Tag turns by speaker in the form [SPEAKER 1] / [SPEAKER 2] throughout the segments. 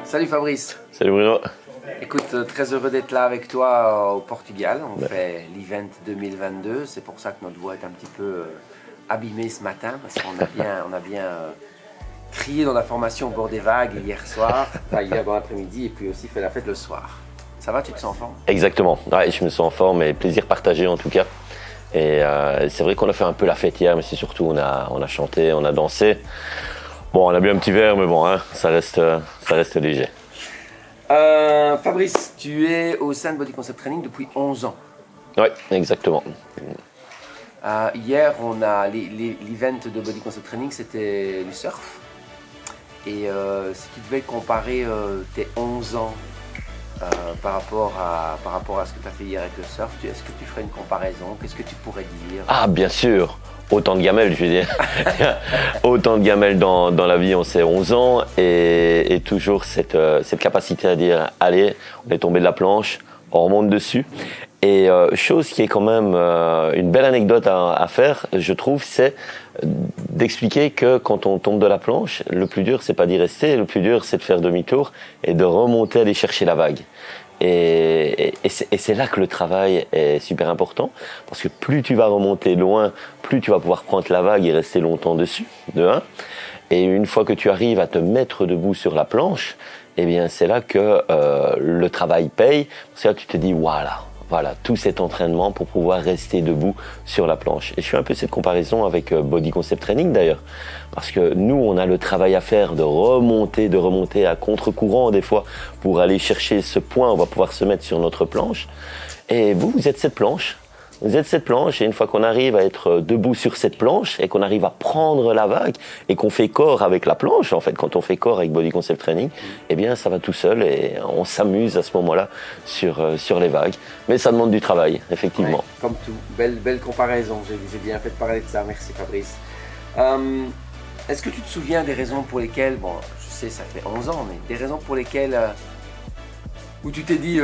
[SPEAKER 1] Salut Fabrice.
[SPEAKER 2] Salut Bruno.
[SPEAKER 1] Écoute, très heureux d'être là avec toi au Portugal. On fait l'event 2022. C'est pour ça que notre voix est un petit peu abîmée ce matin parce qu'on a bien crié dans la formation au bord des vagues hier soir, hier dans l'après-midi et puis aussi fait la fête le soir. Ça va, tu te sens en forme?
[SPEAKER 2] Exactement. Ouais, je me sens en forme et plaisir partagé en tout cas. Et c'est vrai qu'on a fait un peu la fête hier, mais c'est surtout on a chanté, on a dansé. Bon, on a bu un petit verre, mais bon, hein, ça reste léger.
[SPEAKER 1] Fabrice, tu es au sein de Body Concept Training depuis 11 ans.
[SPEAKER 2] Oui, exactement.
[SPEAKER 1] Hier, on a l'event de Body Concept Training, c'était du surf. Et si tu devais comparer tes 11 ans par rapport à ce que tu as fait hier avec le surf, est-ce que tu ferais une comparaison? Qu'est-ce que tu pourrais dire?
[SPEAKER 2] Ah, bien sûr. Autant de gamelles, je veux dire. Autant de gamelles dans la vie, on sait 11 ans. Et toujours cette capacité à dire, allez, on est tombé de la planche, on remonte dessus. Et chose qui est quand même une belle anecdote à faire, je trouve, c'est d'expliquer que quand on tombe de la planche, le plus dur, c'est pas d'y rester, le plus dur, c'est de faire demi-tour et de remonter, aller chercher la vague. Et c'est là que le travail est super important, parce que plus tu vas remonter loin, plus tu vas pouvoir prendre la vague et rester longtemps dessus, de un. Et une fois que tu arrives à te mettre debout sur la planche, eh bien c'est là que le travail paye, parce que là tu te dis voilà, tout cet entraînement pour pouvoir rester debout sur la planche. Et je fais un peu cette comparaison avec Body Concept Training d'ailleurs. Parce que nous, on a le travail à faire de remonter à contre-courant des fois pour aller chercher ce point, on va pouvoir se mettre sur notre planche. Et vous êtes cette planche. Vous êtes cette planche et une fois qu'on arrive à être debout sur cette planche et qu'on arrive à prendre la vague et qu'on fait corps avec la planche, en fait, quand on fait corps avec Body Concept Training, eh bien, ça va tout seul et on s'amuse à ce moment-là sur les vagues. Mais ça demande du travail, effectivement.
[SPEAKER 1] Ouais, comme tout. Belle comparaison. J'ai bien fait de parler de ça. Merci Fabrice. Est-ce que tu te souviens des raisons pour lesquelles, bon, je sais, ça fait 11 ans, mais des raisons pour lesquelles où tu t'es dit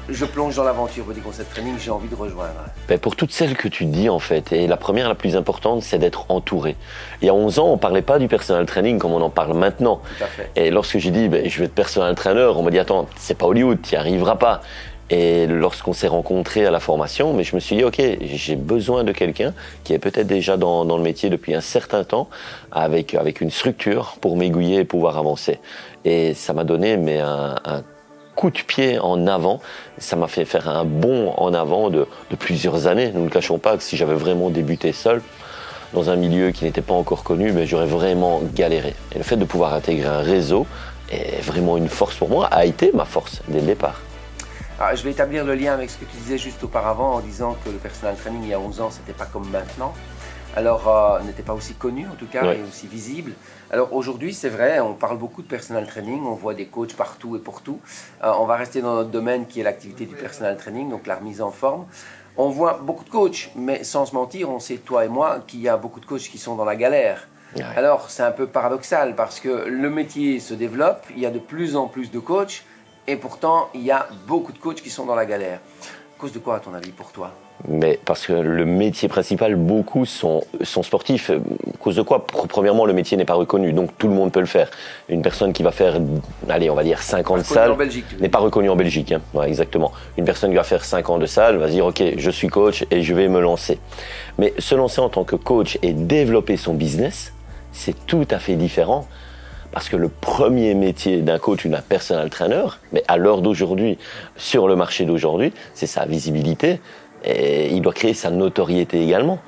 [SPEAKER 1] je plonge dans l'aventure Body Concept Training, j'ai envie de rejoindre?
[SPEAKER 2] Ben pour toutes celles que tu dis en fait, et la première, la plus importante, c'est d'être entouré. Il y a 11 ans, on parlait pas du personal training comme on en parle maintenant.
[SPEAKER 1] Tout à fait.
[SPEAKER 2] Et lorsque j'ai dit je vais être personal trainer, on m'a dit attends, c'est pas Hollywood, tu n'y arriveras pas. Et lorsqu'on s'est rencontrés à la formation, mais je me suis dit ok, j'ai besoin de quelqu'un qui est peut-être déjà dans le métier depuis un certain temps, avec une structure pour m'aiguiller et pouvoir avancer. Et ça m'a donné un coup de pied en avant, ça m'a fait faire un bond en avant de plusieurs années. Nous ne cachons pas que si j'avais vraiment débuté seul, dans un milieu qui n'était pas encore connu, j'aurais vraiment galéré. Et le fait de pouvoir intégrer un réseau est vraiment une force pour moi, a été ma force dès le départ.
[SPEAKER 1] Alors, je vais établir le lien avec ce que tu disais juste auparavant en disant que le personal training il y a 11 ans, c'était pas comme maintenant. Alors, n'était pas aussi connu en tout cas, et aussi visible. Alors aujourd'hui, c'est vrai, on parle beaucoup de personal training, on voit des coachs partout et pour tout. On va rester dans notre domaine qui est l'activité du personal training, donc la remise en forme. On voit beaucoup de coachs, mais sans se mentir, on sait, toi et moi, qu'il y a beaucoup de coachs qui sont dans la galère. Ouais. Alors, c'est un peu paradoxal parce que le métier se développe, il y a de plus en plus de coachs, et pourtant, il y a beaucoup de coachs qui sont dans la galère. À cause de quoi, à ton avis, pour toi?
[SPEAKER 2] Mais parce que le métier principal, beaucoup sont sportifs. À cause de quoi? Premièrement, le métier n'est pas reconnu, donc tout le monde peut le faire. Une personne qui va faire, allez, on va dire 5 ans de salle, n'est pas reconnue en Belgique. Hein. Ouais, exactement. Une personne qui va faire 5 ans de salle va se dire, ok, je suis coach et je vais me lancer. Mais se lancer en tant que coach et développer son business, c'est tout à fait différent. Parce que le premier métier d'un coach ou d'un personal trainer, mais à l'heure d'aujourd'hui, sur le marché d'aujourd'hui, c'est sa visibilité. Et il doit créer sa notoriété également.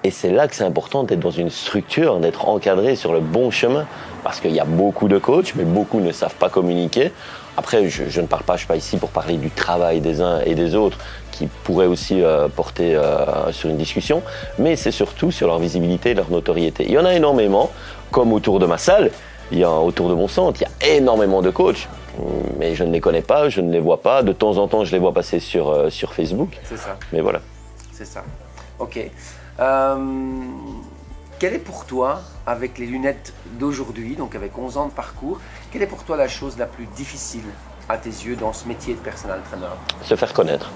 [SPEAKER 2] Et c'est là que c'est important d'être dans une structure, d'être encadré sur le bon chemin. Parce qu'il y a beaucoup de coachs, mais beaucoup ne savent pas communiquer. Après, je ne parle pas, je ne suis pas ici pour parler du travail des uns et des autres, qui pourraient aussi porter sur une discussion. Mais c'est surtout sur leur visibilité et leur notoriété. Il y en a énormément, comme autour de ma salle. Autour de mon centre, il y a énormément de coachs, mais je ne les connais pas, je ne les vois pas. De temps en temps, je les vois passer sur Facebook.
[SPEAKER 1] C'est ça.
[SPEAKER 2] Mais voilà.
[SPEAKER 1] C'est ça. Ok. Quelle est pour toi, avec les lunettes d'aujourd'hui, donc avec 11 ans de parcours, quelle est pour toi la chose la plus difficile à tes yeux dans ce métier de personal trainer?
[SPEAKER 2] Se faire connaître.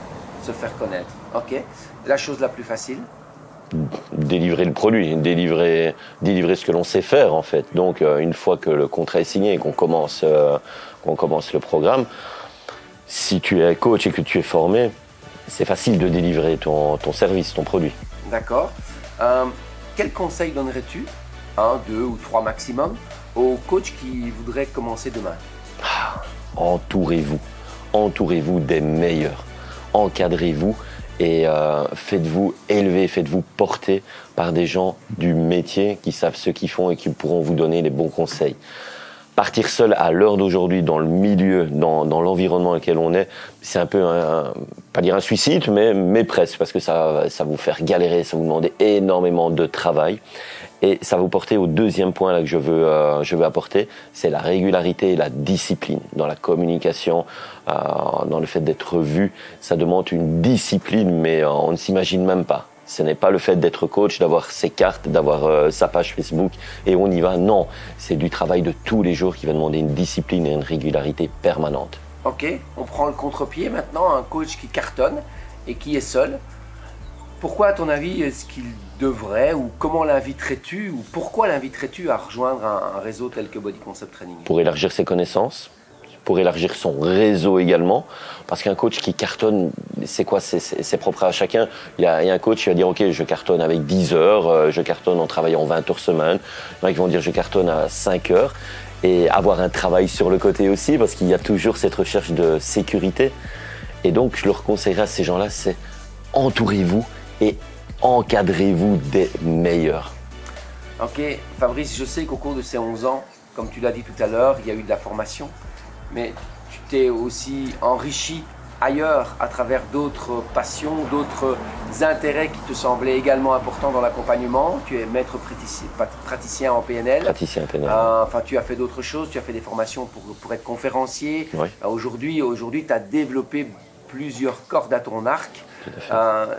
[SPEAKER 1] Se faire connaître. Ok. La chose la plus facile?
[SPEAKER 2] délivrer le produit, délivrer ce que l'on sait faire en fait. Donc une fois que le contrat est signé et qu'on commence le programme, si tu es coach et que tu es formé, c'est facile de délivrer ton service, ton produit.
[SPEAKER 1] D'accord. Quel conseil donnerais-tu, 1, 2 ou 3 maximum, aux coachs qui voudraient commencer demain?
[SPEAKER 2] Entourez-vous des meilleurs, encadrez-vous et faites-vous élever, faites-vous porter par des gens du métier qui savent ce qu'ils font et qui pourront vous donner les bons conseils. Partir seul à l'heure d'aujourd'hui dans le milieu, dans l'environnement dans lequel on est, c'est un peu, pas dire un suicide, mais presque, parce que ça va vous faire galérer, ça va vous demander énormément de travail. Et ça va vous porter au deuxième point là que je veux apporter, c'est la régularité et la discipline dans la communication, dans le fait d'être vu. Ça demande une discipline, mais on ne s'imagine même pas. Ce n'est pas le fait d'être coach, d'avoir ses cartes, d'avoir sa page Facebook et on y va. Non, c'est du travail de tous les jours qui va demander une discipline et une régularité permanente.
[SPEAKER 1] Ok, on prend le contre-pied maintenant, un coach qui cartonne et qui est seul. Pourquoi, à ton avis, est-ce qu'il devrait, ou comment l'inviterais-tu, ou pourquoi l'inviterais-tu à rejoindre un réseau tel que Body Concept Training?
[SPEAKER 2] Pour élargir ses connaissances, pour élargir son réseau également, parce qu'un coach qui cartonne, c'est quoi? C'est propre à chacun. Il y a un coach qui va dire ok, je cartonne avec 10 heures, je cartonne en travaillant 20 heures semaine. Il y en a qui vont dire je cartonne à 5 heures, et avoir un travail sur le côté aussi, parce qu'il y a toujours cette recherche de sécurité. Et donc je leur conseillerais à ces gens-là, c'est entourez-vous et encadrez-vous des meilleurs.
[SPEAKER 1] Ok, Fabrice, je sais qu'au cours de ces 11 ans, comme tu l'as dit tout à l'heure, il y a eu de la formation, mais tu t'es aussi enrichi ailleurs à travers d'autres passions, d'autres intérêts qui te semblaient également importants dans l'accompagnement. Tu es maître praticien en PNL.
[SPEAKER 2] Praticien PNL.
[SPEAKER 1] Enfin, tu as fait d'autres choses, tu as fait des formations pour être conférencier.
[SPEAKER 2] Oui.
[SPEAKER 1] Aujourd'hui, tu as développé plusieurs cordes à ton arc.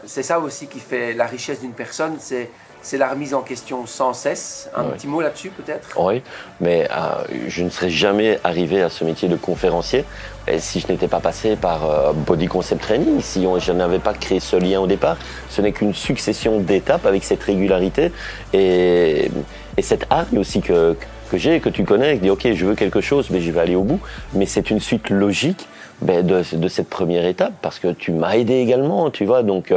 [SPEAKER 1] C'est ça aussi qui fait la richesse d'une personne, c'est la remise en question sans cesse. Un petit mot là-dessus peut-être?
[SPEAKER 2] Oui, mais je ne serais jamais arrivé à ce métier de conférencier si je n'étais pas passé par Body Concept Training, si je n'avais pas créé ce lien au départ. Ce n'est qu'une succession d'étapes avec cette régularité et cette hargne aussi que j'ai, que tu connais, qui dit ok, je veux quelque chose, mais je vais aller au bout. Mais c'est une suite logique de cette première étape, parce que tu m'as aidé également, tu vois, donc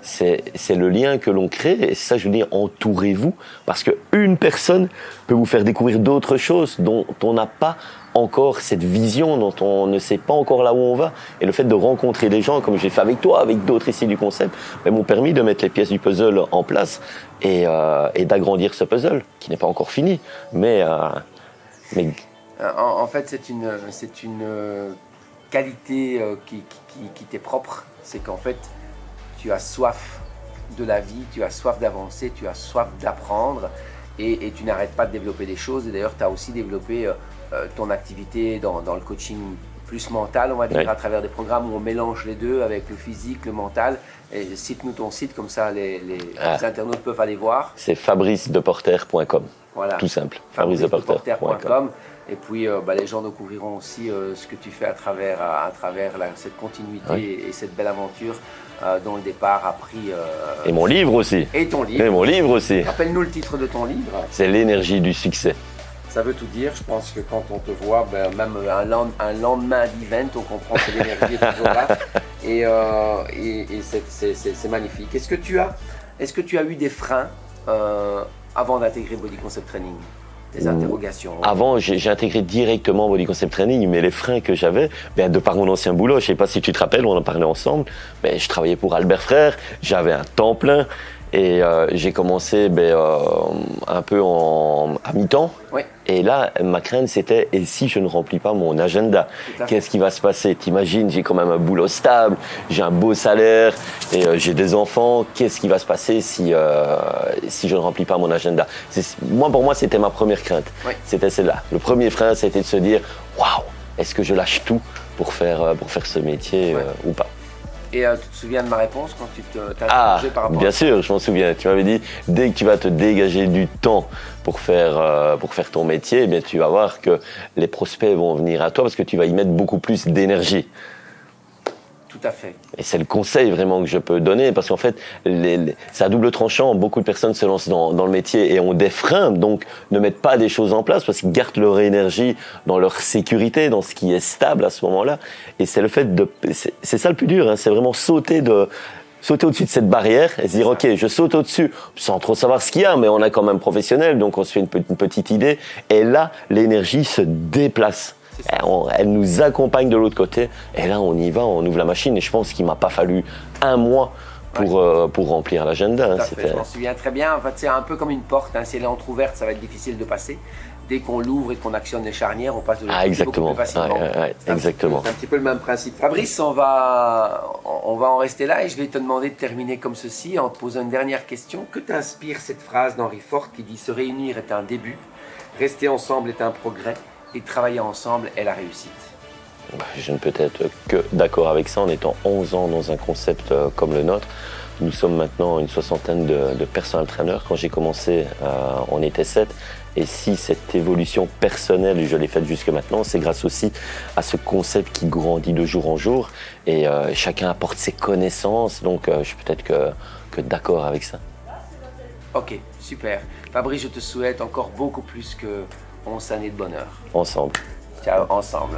[SPEAKER 2] c'est le lien que l'on crée, et ça je veux dire, entourez-vous, parce qu'une personne peut vous faire découvrir d'autres choses dont on n'a pas encore cette vision, dont on ne sait pas encore là où on va, et le fait de rencontrer des gens, comme j'ai fait avec toi, avec d'autres ici du concept, m'ont permis de mettre les pièces du puzzle en place, et d'agrandir ce puzzle, qui n'est pas encore fini, mais...
[SPEAKER 1] En fait, c'est une qualité qui t'est propre, c'est qu'en fait tu as soif de la vie, tu as soif d'avancer, tu as soif d'apprendre et tu n'arrêtes pas de développer des choses. Et d'ailleurs tu as aussi développé ton activité dans le coaching plus mental, on va dire, à travers des programmes où on mélange les deux avec le physique, le mental. Et cite-nous ton site, comme ça les internautes peuvent aller voir.
[SPEAKER 2] C'est fabricedeporter.com.
[SPEAKER 1] Voilà.
[SPEAKER 2] Tout simple, fabricedeporter.com.
[SPEAKER 1] Et puis les gens découvriront aussi ce que tu fais à travers cette continuité et cette belle aventure dont le départ a pris...
[SPEAKER 2] et mon livre aussi.
[SPEAKER 1] Et ton livre.
[SPEAKER 2] Et mon livre aussi.
[SPEAKER 1] Rappelle-nous le titre de ton livre.
[SPEAKER 2] C'est l'énergie du succès.
[SPEAKER 1] Ça veut tout dire. Je pense que quand on te voit, même un lendemain d'event, on comprend que l'énergie est toujours là. Et c'est magnifique. Est-ce que tu as eu des freins avant d'intégrer Body Concept Training? Des interrogations?
[SPEAKER 2] Avant, j'ai intégré directement Body Concept Training, mais les freins que j'avais, de par mon ancien boulot, je ne sais pas si tu te rappelles, on en parlait ensemble, je travaillais pour Albert Frère, j'avais un temps plein. Et j'ai commencé un peu à mi-temps.
[SPEAKER 1] Oui.
[SPEAKER 2] Et là, ma crainte, c'était et si je ne remplis pas mon agenda, qu'est-ce qui va se passer? T'imagines, j'ai quand même un boulot stable, j'ai un beau salaire et j'ai des enfants. Qu'est-ce qui va se passer si je ne remplis pas mon agenda? Pour moi, c'était ma première crainte.
[SPEAKER 1] Oui.
[SPEAKER 2] C'était celle-là. Le premier frein, c'était de se dire waouh, est-ce que je lâche tout pour faire ce métier ou pas?
[SPEAKER 1] Et tu te souviens de ma réponse quand tu t'as interrogé par rapport
[SPEAKER 2] bien sûr, je m'en souviens. Tu m'avais dit, dès que tu vas te dégager du temps pour faire ton métier, tu vas voir que les prospects vont venir à toi parce que tu vas y mettre beaucoup plus d'énergie.
[SPEAKER 1] Tout à fait.
[SPEAKER 2] Et c'est le conseil vraiment que je peux donner, parce qu'en fait, c'est à double tranchant. Beaucoup de personnes se lancent dans le métier et ont des freins, donc ne mettent pas des choses en place, parce qu'ils gardent leur énergie dans leur sécurité, dans ce qui est stable à ce moment-là. Et c'est le fait de... C'est ça le plus dur, hein, c'est vraiment sauter au-dessus de cette barrière et se dire ok, je saute au-dessus sans trop savoir ce qu'il y a, mais on est quand même professionnel, donc on se fait une petite idée, et là l'énergie se déplace. Elle nous accompagne de l'autre côté, et là on y va, on ouvre la machine, et je pense qu'il m'a pas fallu un mois pour remplir l'agenda.
[SPEAKER 1] Je m'en souviens très bien. En fait, c'est un peu comme une porte, hein. Si elle est entrouverte, ça va être difficile de passer. Dès qu'on l'ouvre et qu'on actionne les charnières, on passe de l'autre côté beaucoup plus facilement.
[SPEAKER 2] Exactement.
[SPEAKER 1] C'est un petit peu le même principe. Fabrice, on va en rester là, et je vais te demander de terminer comme ceci en te posant une dernière question. Que t'inspire cette phrase d'Henry Ford qui dit « Se réunir est un début, rester ensemble est un progrès, et travailler ensemble est la réussite ».
[SPEAKER 2] Je ne peux être que d'accord avec ça. En étant 11 ans dans un concept comme le nôtre, nous sommes maintenant une soixantaine de personal trainers. Quand j'ai commencé, on était 7. Et si cette évolution personnelle, je l'ai faite jusque maintenant, c'est grâce aussi à ce concept qui grandit de jour en jour. Et chacun apporte ses connaissances, donc je suis peut-être que d'accord avec ça.
[SPEAKER 1] Ok, super. Fabrice, je te souhaite encore beaucoup plus que 11 années de bonheur.
[SPEAKER 2] Ensemble.
[SPEAKER 1] Ciao, ensemble.